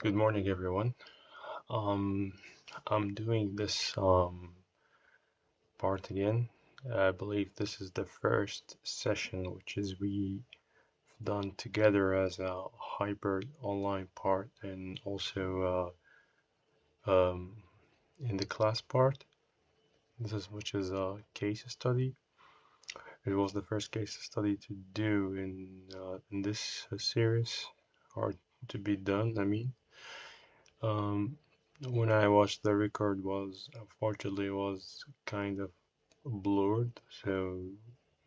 Good morning, everyone. Um, I'm doing this part again. I believe this is the first session which is we done together as a hybrid online part and also in the class part. This is which is a case study. It was the first case study to do in this series, or to be done. I mean. Um, when I watched the record was unfortunately was kind of blurred, so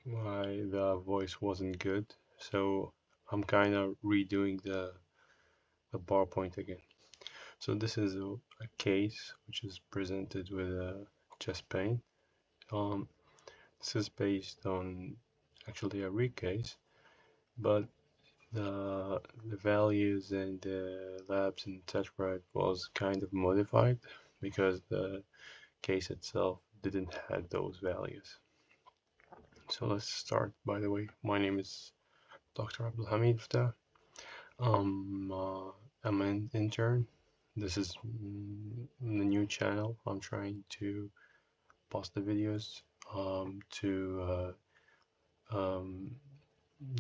the voice wasn't good. So I'm kind of redoing the PowerPoint again. So this is a case which is presented with a chest pain. Um, this is based on actually a real case, but the values and the labs and etc. was kind of modified because the case itself didn't have those values. So let's start. By the way, my name is Dr. Abdulhamid Ftah. I'm an intern. This is the new channel. I'm trying to post the videos um, to uh, um,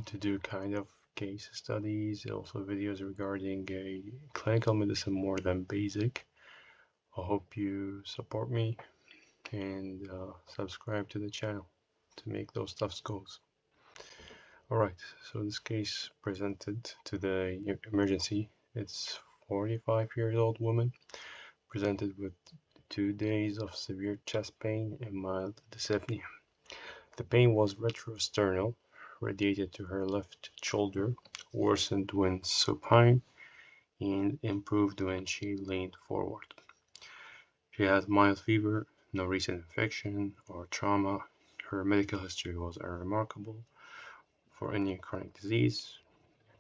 to do kind of case studies, also videos regarding a clinical medicine more than basic. I hope you support me and subscribe to the channel to make those stuff goes. Alright, so this case presented to the emergency. It's 45 years old woman presented with 2 days of severe chest pain and mild dyspnea. The pain was retrosternal, radiated to her left shoulder, worsened when supine, and improved when she leaned forward. She had mild fever, no recent infection or trauma. Her medical history was unremarkable for any chronic disease.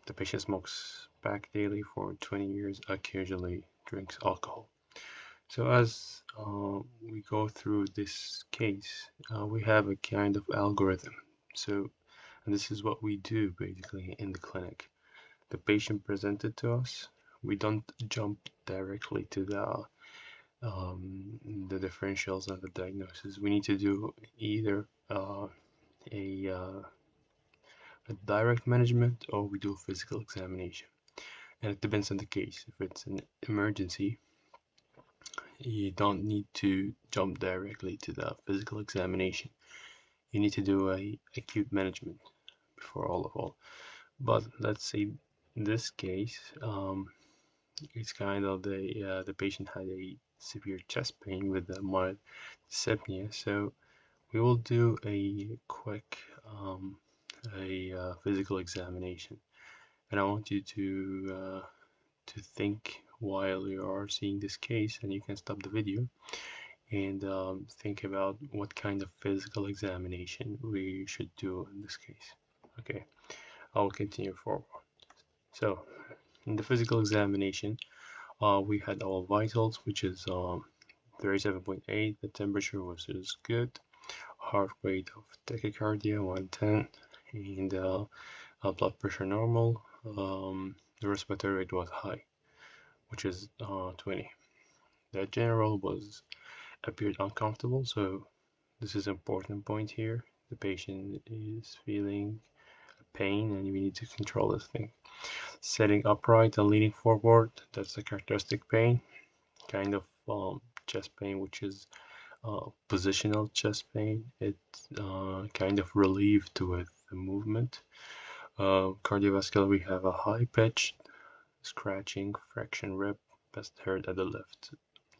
The patient smokes pack daily for 20 years, occasionally drinks alcohol. So as we go through this case, we have a kind of algorithm. So, and this is what we do basically in the clinic. The patient presented to us. We don't jump directly to the differentials and the diagnosis. We need to do either a, uh, a direct management or we do a physical examination. And it depends on the case. If it's an emergency, you don't need to jump directly to the physical examination. You need to do a acute management before all. But let's say in this case, it's kind of the patient had a severe chest pain with a mild dyspnea, so we will do a quick physical examination, and I want you to think while you are seeing this case, and you can stop the video and think about what kind of physical examination we should do in this case. Okay, I will continue forward. So, in the physical examination, we had our vitals, which is 37.8. The temperature was good. Heart rate of tachycardia 110, and blood pressure normal. The respiratory rate was high, which is 20. The general was appeared uncomfortable, so this is an important point here. The patient is feeling pain, and we need to control this thing. Sitting upright and leaning forward, that's a characteristic pain, kind of chest pain, which is positional chest pain. It's kind of relieved with the movement. Cardiovascular, we have a high pitched scratching fraction rip, best heard at the left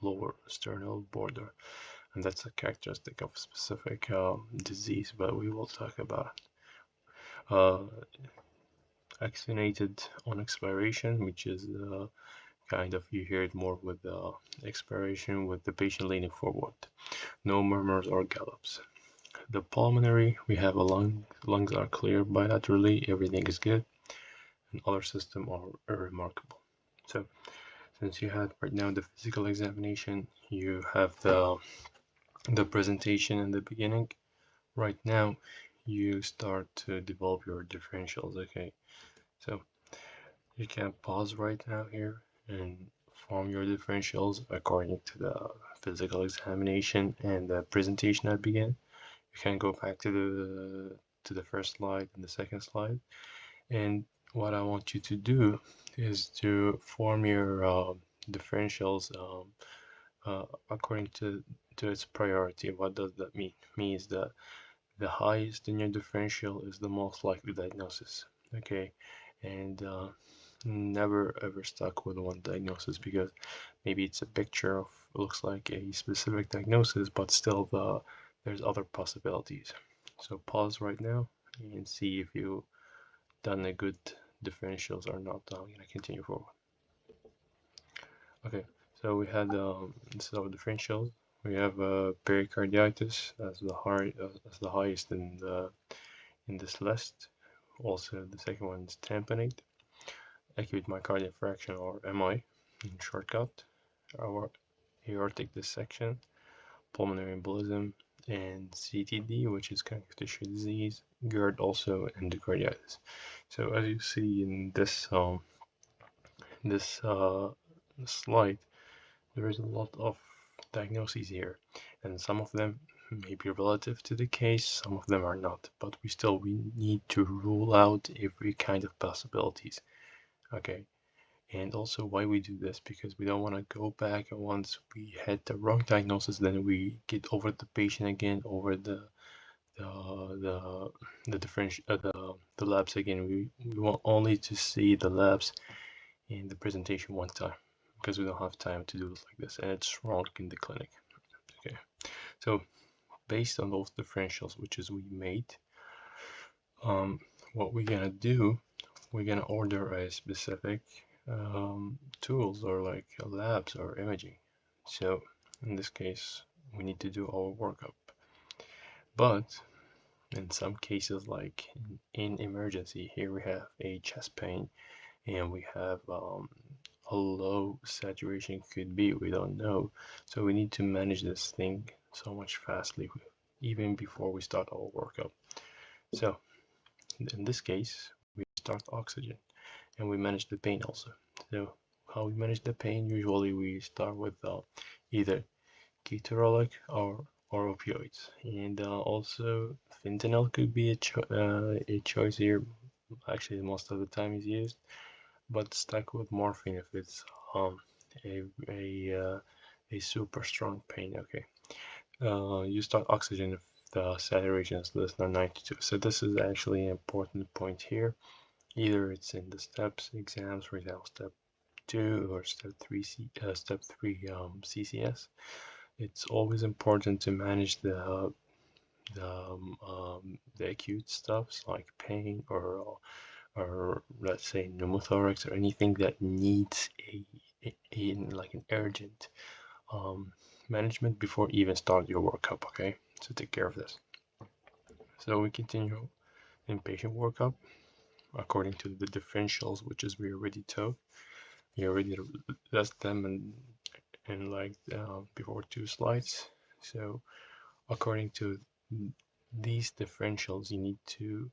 lower sternal border, and that's a characteristic of specific disease, but we will talk about. Uh, Actinated on expiration, which is kind of you hear it more with expiration with the patient leaning forward. No murmurs or gallops. The pulmonary, we have a lungs are clear bilaterally, everything is good, and other system are remarkable. So since you had right now the physical examination, you have the presentation in the beginning. Right now, you start to develop your differentials. Okay, so you can pause right now here and form your differentials according to the physical examination and the presentation that began. You can go back to the first slide and the second slide. And what I want you to do is to form your differentials according to its priority. What does that mean? It means that the highest in your differential is the most likely diagnosis. Okay, and never ever stuck with one diagnosis, because maybe it's a picture of looks like a specific diagnosis, but still there's other possibilities. So pause right now and see if you done a good differentials or not. I'm gonna continue forward. Okay, so we had this is our differentials. We have pericarditis as the highest in this list. Also, the second one is tamponade, acute myocardial infarction, or MI in shortcut, our aortic dissection, pulmonary embolism, and CTD, which is connective tissue disease, GERD, also endocarditis. So as you see in this slide, there is a lot of diagnoses here, and some of them may be relative to the case, some of them are not, but we need to rule out every kind of possibilities. Okay, and also why we do this, because we don't want to go back, and once we had the wrong diagnosis, then we get over the patient again, over the differential the labs again. We want only to see the labs in the presentation one time, because we don't have time to do it like this, and it's wrong in the clinic. Okay, so based on those differentials which is we made, what we're gonna do, we're gonna order a specific tools, or like labs or imaging. So in this case, we need to do our workup. But in some cases, like in emergency, here we have a chest pain, and we have a low saturation, could be, we don't know. So we need to manage this thing so much fastly, even before we start our workup. So in this case, we start oxygen, and we manage the pain also. So how we manage the pain, usually we start with either ketorolac or opioids, and also fentanyl could be a choice here. Actually, most of the time is used, but stuck with morphine if it's a super strong pain. Okay, you start oxygen if the saturation is less than 92. So this is actually an important point here. Either it's in the steps exams, for example, step 2 or step 3 CCS. It's always important to manage the acute stuffs like pain, or let's say pneumothorax, or anything that needs like an urgent management before even start your workup. Okay, so take care of this. So we continue inpatient workup according to the differentials, which is we already took. We already list them in like before 2 slides. So according to these differentials, you need to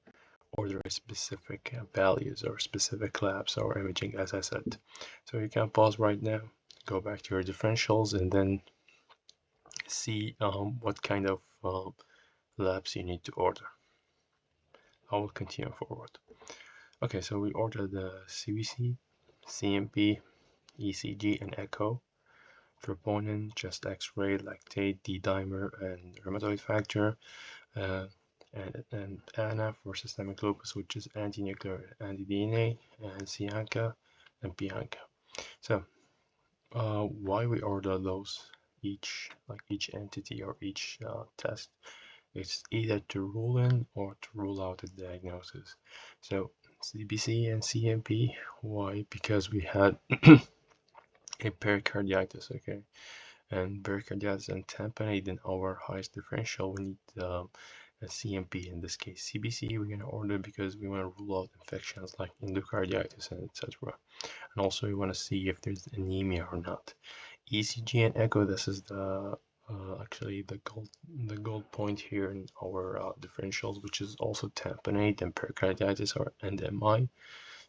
order a specific values or specific labs or imaging, as I said. So you can pause right now, go back to your differentials, and then see what kind of labs you need to order. I will continue forward. Okay, so we ordered the CBC, CMP, ECG, and echo, troponin, chest X-ray, lactate, D-dimer, and rheumatoid factor, and ANA for systemic lupus, which is anti-nuclear anti-DNA, and CIANCA and PIANCA. So why we order those, each entity or each test? It's either to rule in or to rule out a diagnosis. So CBC and CMP, why? Because we had a pericarditis, okay, and pericarditis and tamponade in our highest differential, we need a CMP. In this case, CBC we're going to order because we want to rule out infections like endocarditis and etc. And also we want to see if there's anemia or not. ECG and echo, this is the actually the gold point here in our differentials, which is also tamponade and pericarditis or MI.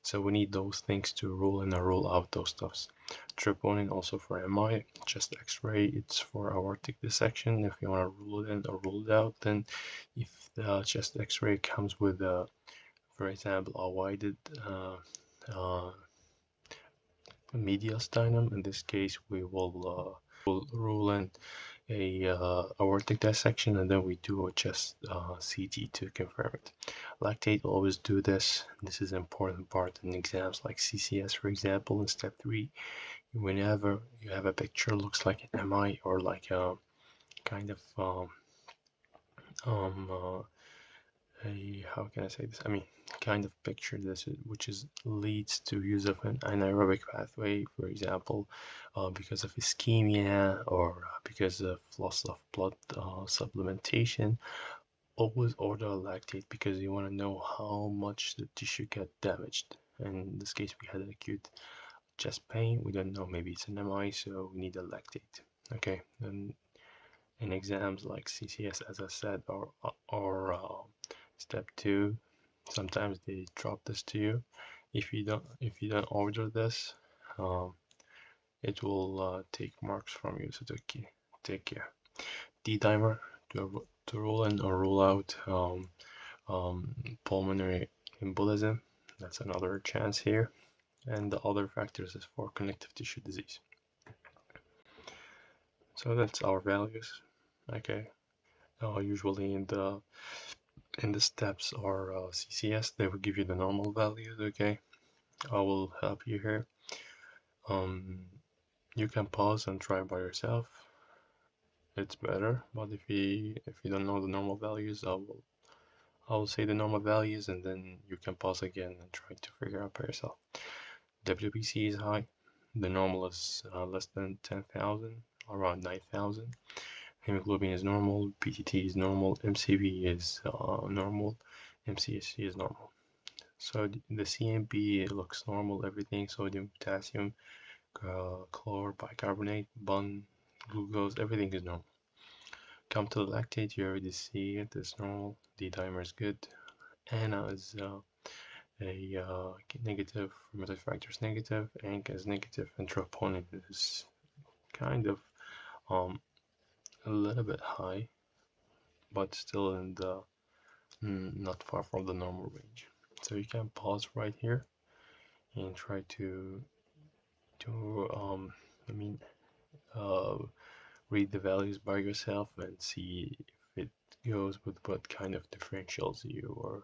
So we need those things to rule in or rule out those stuffs. Troponin also for MI, chest X-ray, it's for aortic dissection. If you want to rule it in or rule it out, then if the chest X-ray comes with, for example, a widened uh, mediastinum, in this case we will rule in a aortic dissection, and then we do a chest CT to confirm it. Lactate always do this. This is an important part in exams like CCS, for example, in step 3. Whenever you have a picture looks like an MI or like a kind of how can I say this? I mean, kind of picture this, which is leads to use of an anaerobic pathway, for example, because of ischemia or because of loss of blood supplementation. Always order lactate because you want to know how much the tissue get damaged. And in this case, we had an acute chest pain. We don't know, maybe it's an MI, so we need a lactate. Okay, and in exams like CCS, as I said, or step 2, sometimes they drop this to you. If you don't order this, it will take marks from you. So take care. D-dimer to rule in or rule out pulmonary embolism. That's another chance here. And the other factors is for connective tissue disease. So that's our values. Okay. Usually in the steps or CCS, they will give you the normal values. Okay. I will help you here. You can pause and try by yourself. It's better, but if you don't know the normal values, I will say the normal values, and then you can pause again and try to figure out by yourself. WBC is high. The normal is less than 10,000, around 9,000. Hemoglobin is normal. PTT is normal. MCV is normal. MCSC is normal. So the CMP looks normal. Everything, sodium, potassium, chlor, bicarbonate, bun, glucose, everything is normal. Come to the lactate, you already see it is normal. D-dimer is good. ANA is a negative, rheumatoid factor is negative, ANCA is negative, and troponin is kind of a little bit high, but still in the not far from the normal range. So you can pause right here and try to read the values by yourself and see if it goes with what kind of differentials you are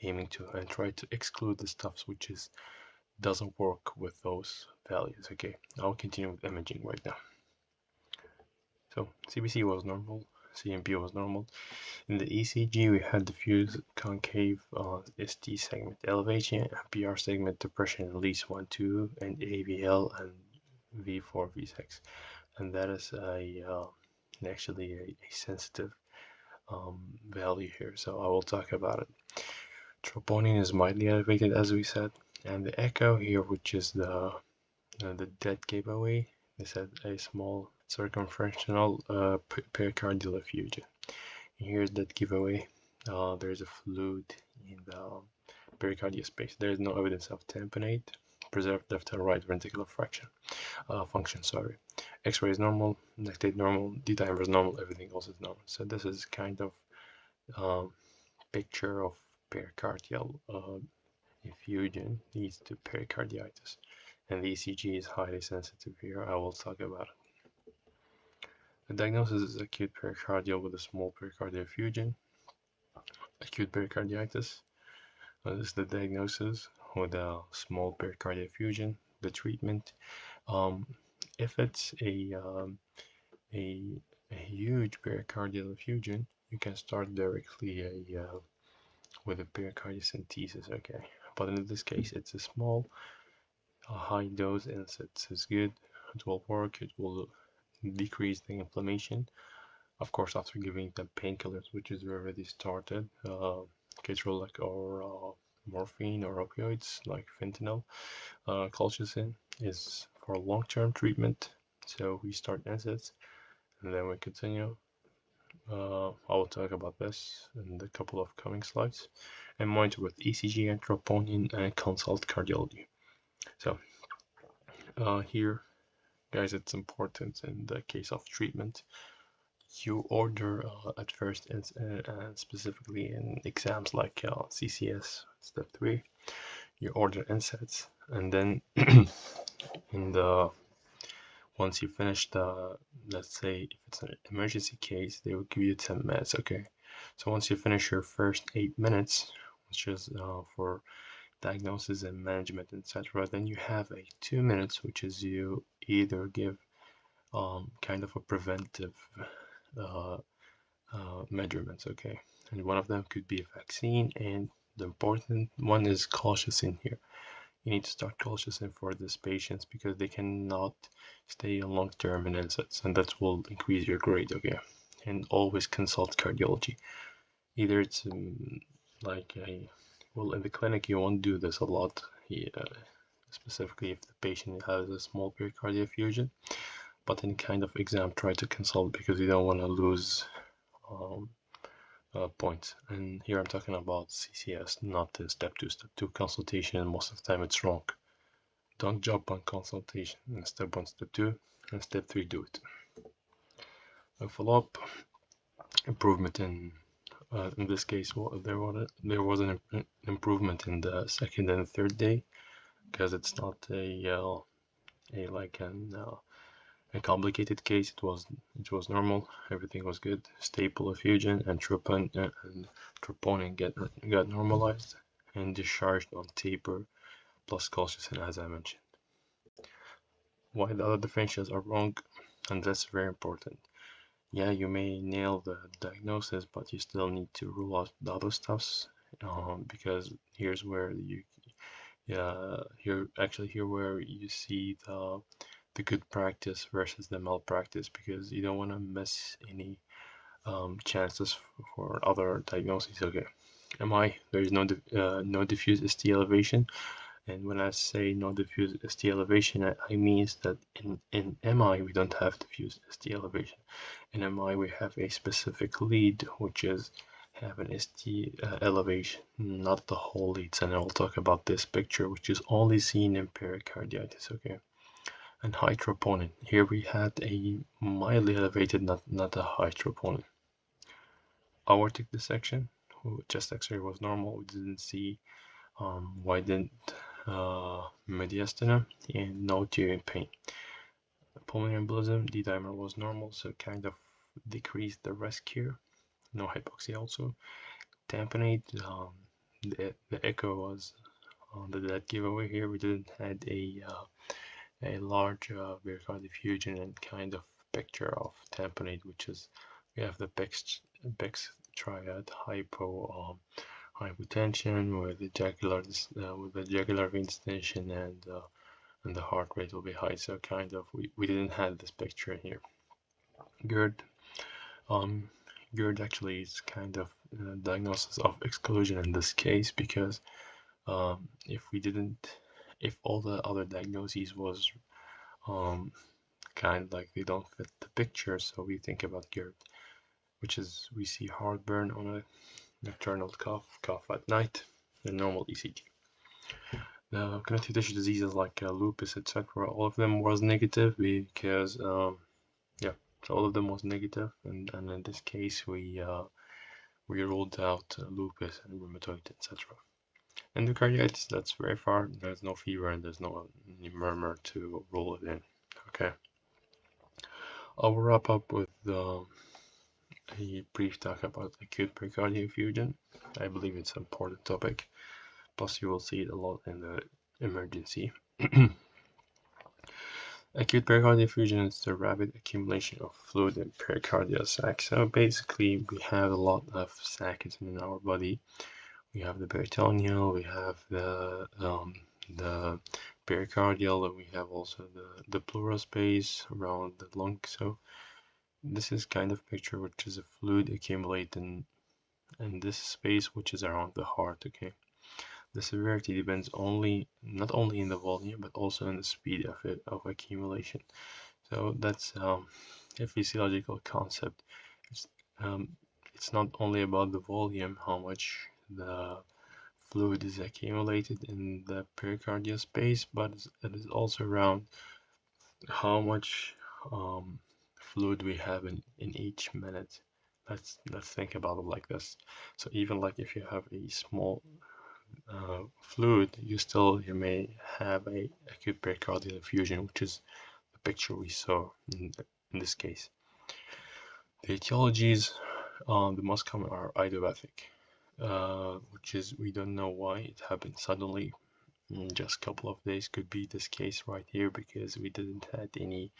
aiming to, and try to exclude the stuff which doesn't work with those values. Okay, I'll continue with imaging right now. So CBC was normal, CMP was normal. In the ECG, we had diffuse concave ST segment elevation, PR segment depression at least 1, 2, and AVL and V4, V6. And that is actually a sensitive value here, so I will talk about it. Troponin is mildly elevated, as we said, and the echo here, which is the dead giveaway, is at a small circumferential pericardial effusion. And here's that giveaway. There's a fluid in the pericardial space. There is no evidence of tamponade, preserved left and right ventricular function. Sorry. X-ray is normal, lactate normal, D-dimer is normal, everything else is normal. So this is kind of picture of pericardial effusion leads to pericarditis, and the ECG is highly sensitive here. I will talk about it. The diagnosis is acute pericardial with a small pericardial effusion. Acute pericarditis. This is the diagnosis with a small pericardial effusion. The treatment. If it's a huge pericardial effusion, you can start directly with a pericardiocentesis, okay? But in this case, it's a small, high dose NSAIDs is good. It will work. It will decrease the inflammation. Of course, after giving the painkillers, which is already started, ketorolac or morphine or opioids like fentanyl, colchicine is for long-term treatment. So we start NSAIDs and then we continue. I will talk about this in a couple of coming slides. and monitor with ECG and troponin and consult cardiology. So here, guys, it's important in the case of treatment. You order at first, and specifically in exams like CCS step 3, you order NSAIDs, and then in the once you finish the, let's say if it's an emergency case, they will give you 10 minutes. Okay, so once you finish your first 8 minutes, which is for diagnosis and management, etc., then you have a 2 minutes, which is you either give kind of a preventive measurements. Okay, and one of them could be a vaccine, and the important one is colchicine here. You need to start colchicine for these patients because they cannot stay on long-term in NSAIDs, and that will increase your grade. Okay, and always consult cardiology. Either it's like a, well, in the clinic you won't do this a lot, specifically if the patient has a small pericardial effusion, but in kind of exam try to consult because you don't want to lose points. And here I'm talking about CCS, not the step 2 consultation, and most of the time it's wrong. Don't jump on consultation in step 1, step 2, and step 3 do it. A follow-up, improvement in this case, well, there was an improvement in the second and third day, because it's not a complicated case. It was normal. Everything was good. Stable effusion and troponin got normalized and discharged on taper plus colchicine, as I mentioned. Why the other differentials are wrong, and that's very important. Yeah, you may nail the diagnosis, but you still need to rule out the other stuffs, because here's where here where you see the good practice versus the malpractice, because you don't want to miss any chances for other diagnoses. Okay, MI, there is no diffuse ST elevation, and when I say no diffuse ST elevation, I mean that in MI we don't have diffuse ST elevation. In MI we have a specific lead, which is have an ST elevation, not the whole leads, and I will talk about this picture, which is only seen in pericarditis. Okay, and high troponin. Here we had a mildly elevated, not a high troponin. Aortic dissection, chest X-ray was normal. We didn't see widened mediastinum and no tearing pain. Pulmonary embolism, D-dimer was normal, so kind of decreased the risk here. No hypoxia also. Tamponade, the echo was the dead giveaway here. We didn't had a large pericardial effusion and kind of picture of tamponade, which is we have the Beck's triad, hypotension with the jugular vein distension, and the heart rate will be high. So kind of we didn't have this picture here. GERD. GERD actually is kind of diagnosis of exclusion in this case, because if all the other diagnoses was kind of like they don't fit the picture, so we think about GERD, which is we see heartburn on a nocturnal cough at night, and normal ECG. The connective tissue diseases like lupus, etc., all of them was negative because so all of them was negative, and in this case we ruled out lupus and rheumatoid, etc. Endocarditis, that's very far. There's no fever and there's no murmur to rule it in. Okay. I'll wrap up with a brief talk about acute pericardial effusion. I believe it's an important topic. Plus, you will see it a lot in the emergency. Acute pericardial effusion is the rapid accumulation of fluid in pericardial sac. So basically, we have a lot of sacs in our body. We have the peritoneal, we have the pericardial, and we have also the pleural space around the lung. So this is kind of picture which is a fluid accumulating in this space, which is around the heart. Okay, the severity depends not only in the volume but also in the speed of accumulation. So that's a physiological concept. It's not only about the volume, how much the fluid is accumulated in the pericardial space, but it is also around how much fluid we have in each minute. Let's think about it like this. So even like if you have a small fluid, you may have a acute pericardial effusion, which is the picture we saw in this case. The etiologies, the most common are idiopathic, which is we don't know why it happened suddenly in just a couple of days. Could be this case right here because we didn't had any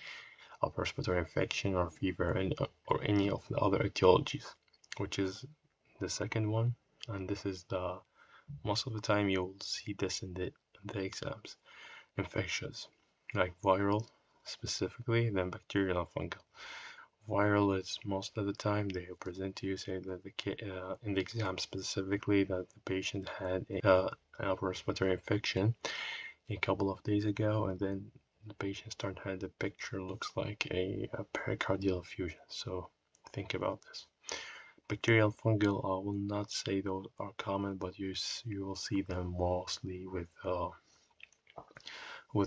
upper respiratory infection or fever or any of the other etiologies, which is the second one. And this is the most of the time you'll see this in the exams. Infectious, like viral specifically, then bacterial and fungal. Viral is most of the time they present to you say that in the exam specifically that the patient had an upper respiratory infection a couple of days ago, and then the patient started had the picture looks like a pericardial effusion. So think about this. Bacterial fungal, I will not say those are common, but you will see them mostly with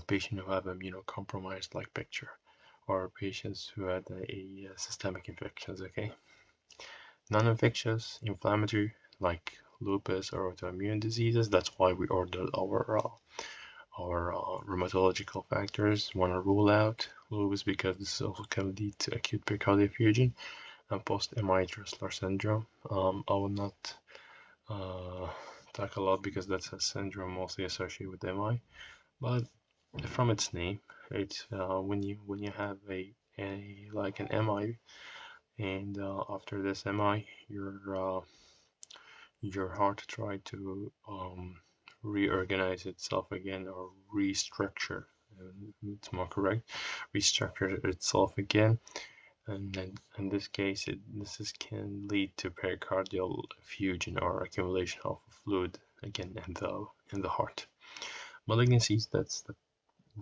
patients who have immunocompromised like picture, or patients who had a systemic infections. Okay, non-infectious, inflammatory like lupus or autoimmune diseases. That's why we ordered our rheumatological factors. Want to rule out lupus because this also can lead to acute pericardial effusion and post-MI Dressler syndrome. I will not talk a lot because that's a syndrome mostly associated with MI, but from its name, it's when you have a like an MI, and after this MI, your heart tried to reorganize itself again or restructure. It's more correct, restructure itself again, and then in this case, this can lead to pericardial effusion or accumulation of fluid again in the heart. Malignancies, that's the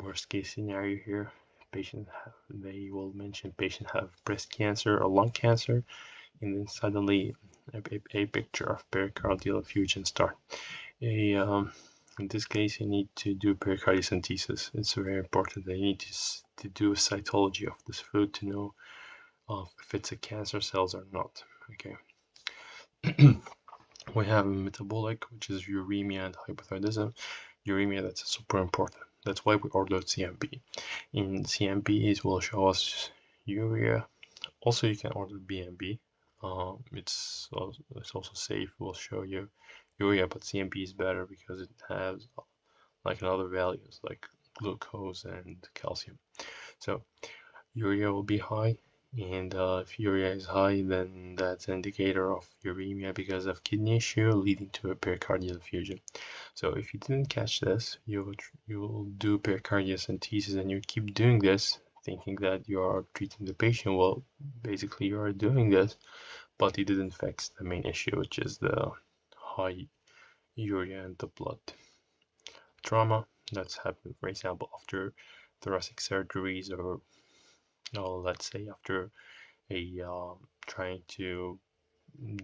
worst case scenario here. They will mention patient have breast cancer or lung cancer, and then suddenly a picture of pericardial effusion start. In this case, you need to do pericardiocentesis. It's very important. They need to do a cytology of this fluid to know if it's a cancer cells or not. Okay. We have metabolic, which is uremia and hypothyroidism. Uremia, that's super important. That's why we ordered CMP. In CMP, it will show us urea. Also, you can order BMB. It's also safe. It will show you urea, but CMP is better because it has like other values like glucose and calcium. So urea will be high, and if urea is high, then that's an indicator of uremia because of kidney issue leading to a pericardial effusion. So if you didn't catch this, you will do pericardiocentesis, and you keep doing this thinking that you are treating the patient. Well, basically you are doing this, but you didn't fix the main issue, which is the high urea in the blood. Trauma, that's happened, for example, after thoracic surgeries, or let's say after a trying to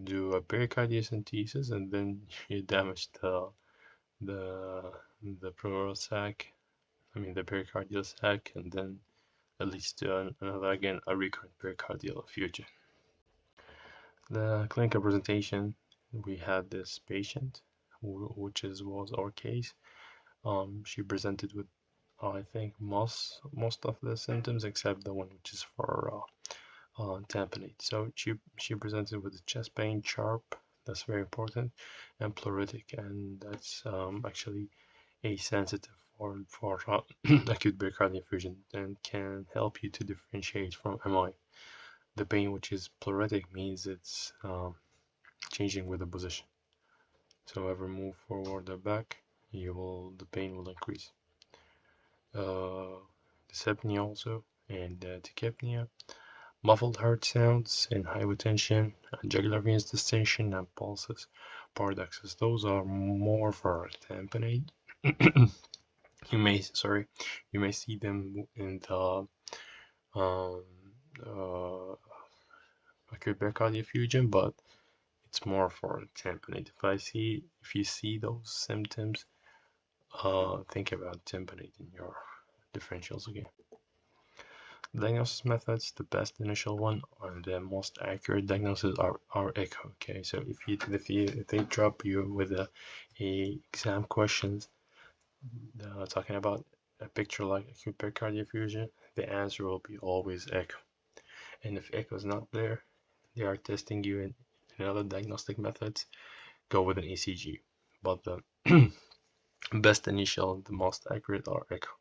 do a pericardiocentesis, and then you damage the pleural sac, the pericardial sac, and then it leads to another, again, a recurrent pericardial effusion. The clinical presentation, we had this patient, which was our case. She presented with, I think, most of the symptoms except the one which is for tamponade. So she presented with chest pain, sharp, that's very important, and pleuritic, and that's actually a sensitive for acute pericardial effusion and can help you to differentiate from MI. The pain which is pleuritic means it's changing with the position. So ever move forward or back, the pain will increase. Dyspnea also, and tachypnea, muffled heart sounds and hypotension, jugular veins distension, and pulses, paradoxes. Those are more for tamponade. you may see them in the acute pericardial effusion, but it's more for tamponade. If you see those symptoms, think about tamponade in your differentials again. Diagnosis methods, the best initial one or the most accurate diagnosis are echo. Okay, so if they drop you with a exam questions talking about a picture like acute pericardial effusion, the answer will be always echo. And if echo is not there, they are testing you in other diagnostic methods, go with an ECG. But the best initial, the most accurate are echo.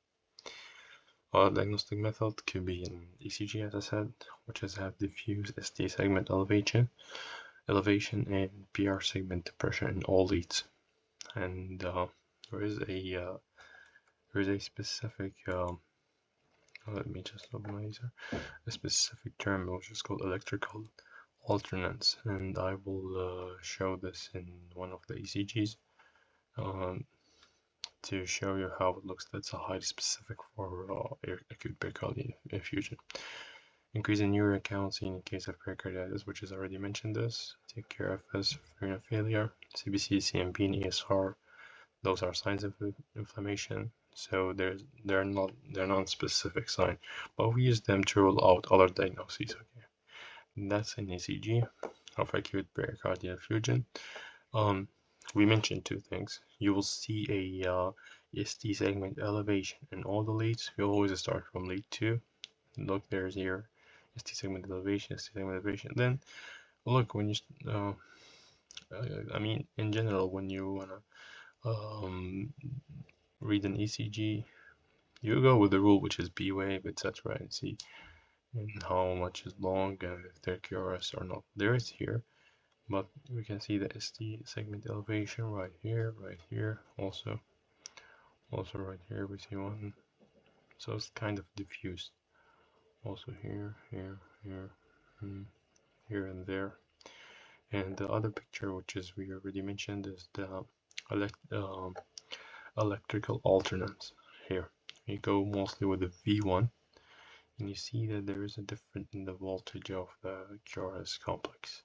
Our diagnostic method could be an ECG, as I said, which is have diffuse ST segment elevation, and PR segment depression in all leads. And there is a specific let me just organize a specific term which is called electrical alternance, and I will show this in one of the ECGs to show you how it looks. That's a highly specific for acute pericardial effusion. Increase in urea count seen in case of pericarditis, which is already mentioned this. Take care of this renal failure, CBC, CMP, and ESR. Those are signs of inflammation. So they're non-specific sign, but we use them to rule out other diagnoses. Okay, and that's an ECG of acute pericardial effusion. We mentioned two things. You will see a ST segment elevation in all the leads. We always start from lead 2. Look, there's here ST segment elevation, ST segment elevation. Then look, when you I mean, in general, when you wanna read an ECG, you go with the rule, which is B wave, etc., and see how much is long and if they're QRS or not. There is here, but we can see the ST segment elevation right here, also right here we see one. So it's kind of diffused. Also here, here and there. And the other picture, which is we already mentioned, is the electrical alternance. Here you go mostly with the V1, and you see that there is a difference in the voltage of the QRS complex.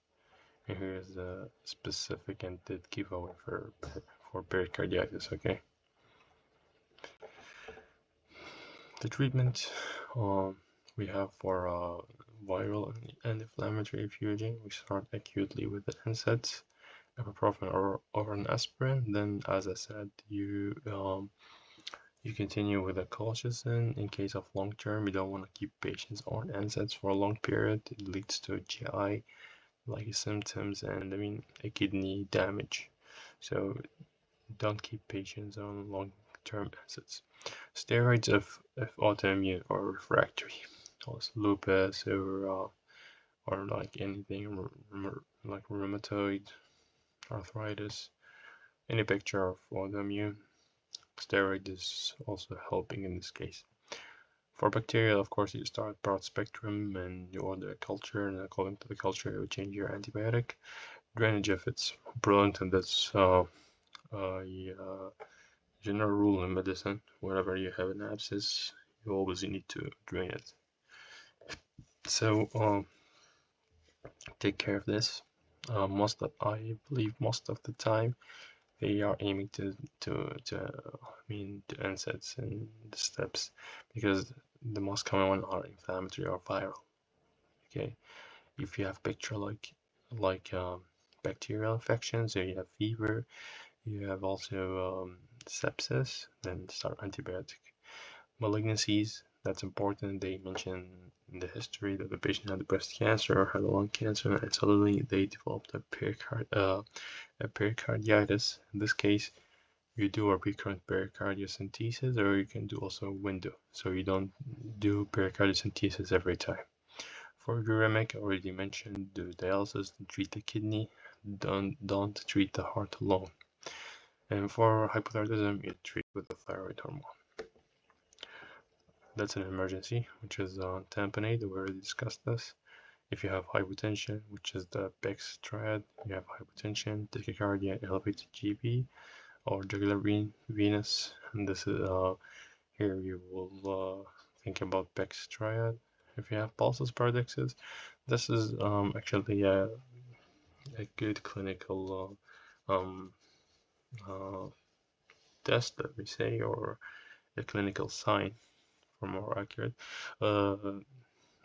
And here is the specific and dead giveaway for pericarditis. Okay, the treatment we have for viral and inflammatory effusion, we start acutely with the NSAIDs, ibuprofen or an aspirin. Then, as I said, you continue with a colchicine. In case of long term, you don't want to keep patients on NSAIDs for a long period. It leads to GI like symptoms and a kidney damage. So don't keep patients on long term NSAIDs. Steroids if autoimmune or refractory, also lupus or like anything like rheumatoid arthritis, any picture of autoimmune, steroid is also helping in this case. For bacterial, of course, you start broad spectrum and you order a culture, and according to the culture, you change your antibiotic. Drainage if it's prolonged, and that's general rule in medicine. Whenever you have an abscess, you always need to drain it. So take care of this. I believe most of the time they are aiming to NSAIDs and the steps, because the most common one are inflammatory or viral. Okay, if you have picture like bacterial infections, so you have fever, you have also sepsis, then start antibiotic. Malignancies, that's important. They mention in the history that the patient had breast cancer or had lung cancer, and suddenly they developed a pericarditis. In this case, you do a recurrent pericardiocentesis, or you can do also a window. So you don't do pericardiocentesis every time. For uremic, I already mentioned, do dialysis and treat the kidney. Don't treat the heart alone. And for hypothyroidism, you treat with the thyroid hormone. That's an emergency, which is tamponade. We already discussed this. If you have hypotension, which is the Beck's triad, you have hypotension, tachycardia, elevated GB, or jugular venous, and this is here you will think about Beck's triad. If you have pulsus paradoxus, this is actually a a good clinical test, let me say, or a clinical sign, for more accurate.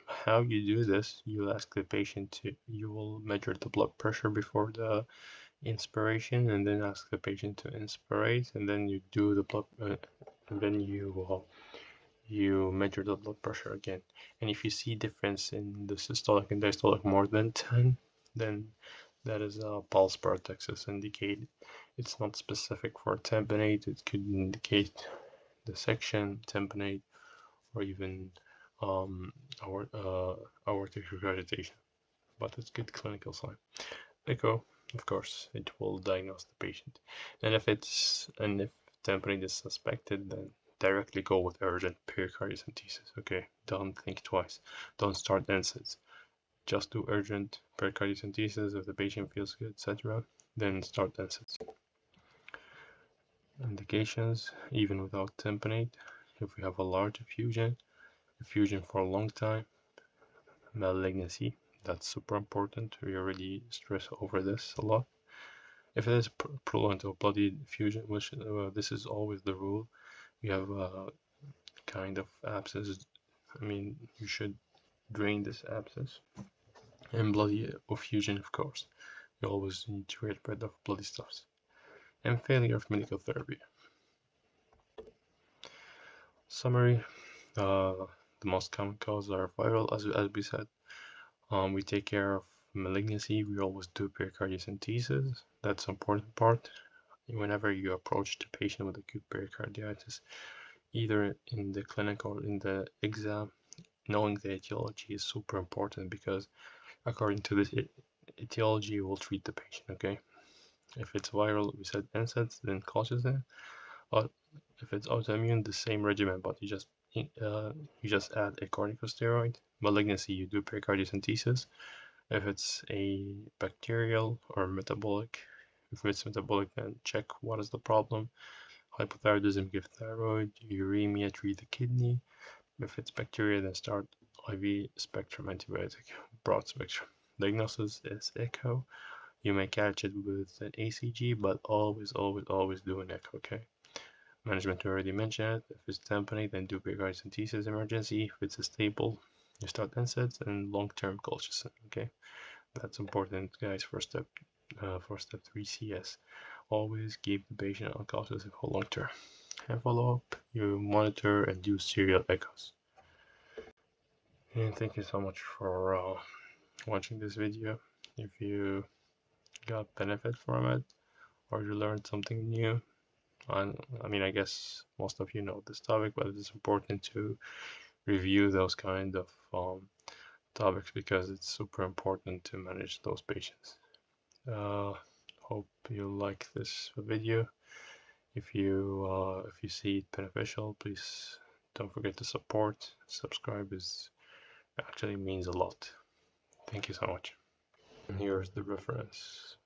How you do this, you ask the patient to, you will measure the blood pressure before the inspiration, and then ask the patient to inspirate, and then you do the blood, and then you measure the blood pressure again. And if you see difference in the systolic and diastolic more than 10, then that is a pulse paradoxus indicated. It's not specific for tamponade. It could indicate dissection, tamponade, or even aortic regurgitation. But it's good clinical sign. Echo, of course, it will diagnose the patient. And if tamponade is suspected, then directly go with urgent pericardiocentesis. Okay, don't think twice. Don't start NSAIDs. Just do urgent pericardiocentesis if the patient feels good, etc. Then start NSAIDs. Indications, even without tamponade, if we have a large effusion for a long time, malignancy, that's super important. We already stress over this a lot. If it is prolonged or bloody effusion, which this is always the rule, we have a kind of abscess. I mean, you should drain this abscess. And bloody effusion, of course. You always need to get rid of bloody stuffs. And failure of medical therapy. Summary, the most common causes are viral, as we said. We take care of malignancy. We always do pericardiocentesis. That's an important part. Whenever you approach the patient with acute pericarditis, either in the clinic or in the exam, knowing the etiology is super important, because according to this etiology, you will treat the patient, okay? If it's viral, we said NSAIDs, then colchicine. But if it's autoimmune, the same regimen, but you just add a corticosteroid. Malignancy, you do pericardiocentesis. If it's a bacterial or metabolic, if it's metabolic, then check what is the problem. Hypothyroidism, give thyroid. Uremia, treat the kidney. If it's bacteria, then start IV spectrum antibiotic, broad spectrum. Diagnosis is echo. You may catch it with an ACG, but always do an echo, okay? Management, already mentioned it. If it's tamponade, then do pericardiocentesis emergency. If it's a stable, you start NSAIDs and long-term colchicine, okay? That's important, guys, for step 3 CS. Always keep the patient on colchicine for long term. And follow up, you monitor and do serial echoes. And thank you so much for watching this video. If you got benefit from it, or you learned something new, I mean, I guess most of you know this topic, but it's important to review those kind of topics, because it's super important to manage those patients. Hope you like this video. If you see it beneficial, please don't forget to subscribe. Actually means a lot. Thank you so much. And here's the reference.